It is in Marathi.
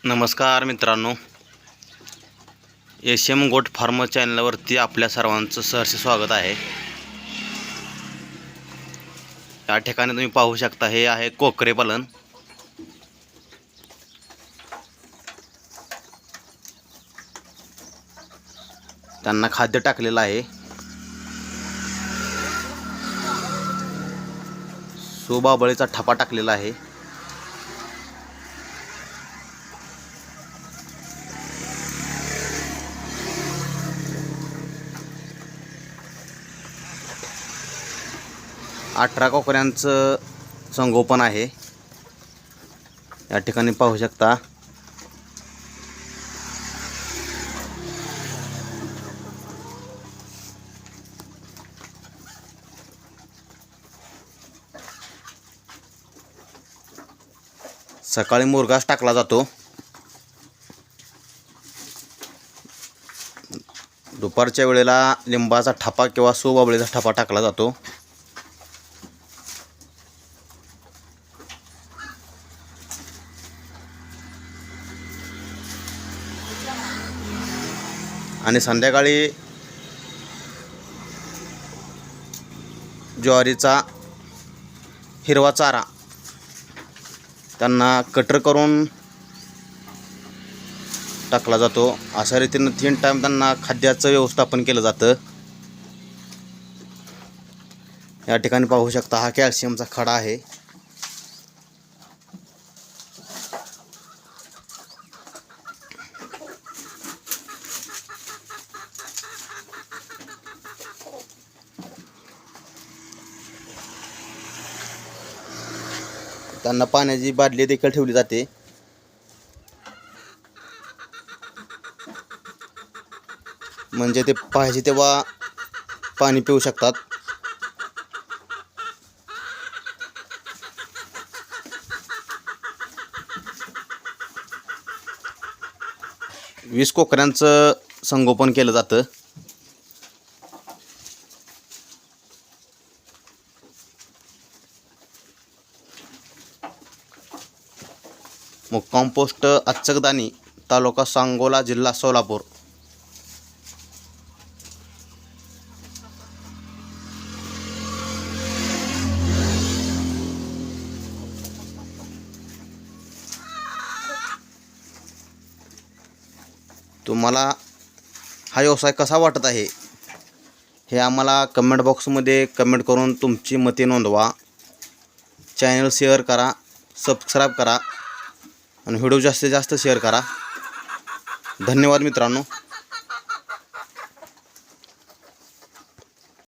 नमस्कार मित्रांनो, एशियम गोट फार्म चॅनलवरती आपल्या सर्वांचं सहर्ष स्वागत आहे। या ठिकाणी तुम्ही पाहू शकता, हे आहे कोकरे पालन। त्यांना खाद्य टाकलेलं आहे। सोबाबळीचा ठपा टाकलेला आहे। अठरा कोकऱ्यांचं संगोपन आहे। या ठिकाणी पाहू शकता। सकाळी मुरघास टाकला जातो, दुपारच्या वेळेला लिंबाचा ठपा किंवा सोबाबळीचा ठपा टाकला जातो। आणि संध्याकाळी ज्वारीचा हिरवा चारा त्यांना कटर करून टाकला जातो। अशा रीतीने 3 टाइम त्यांना खाद्याचं व्यवस्थापन केलं जातं। या ठिकाणी पाहू शकता, हा कॅल्शियमचा खडा आहे। त्यांना पाण्याची बादली देखील ठेवली जाते। म्हणजे ते पाहिजे तेव्हा पाणी पिऊ शकतात। वीस कोकऱ्यांचं संगोपन केलं जातं। मुक्काम पोस्ट अच्चकदानी, तालुका सांगोला, जिल्हा सोलापूर। तुम्हाला हा व्यवसाय कसा वाटत आहे हे आम्हाला कमेंट बॉक्समध्ये कमेंट करून तुमची मते नोंदवा। चॅनल शेअर करा, सबस्क्राईब करा आणि व्हिडिओ जास्तीत जास्त शेअर करा। धन्यवाद मित्रांनो।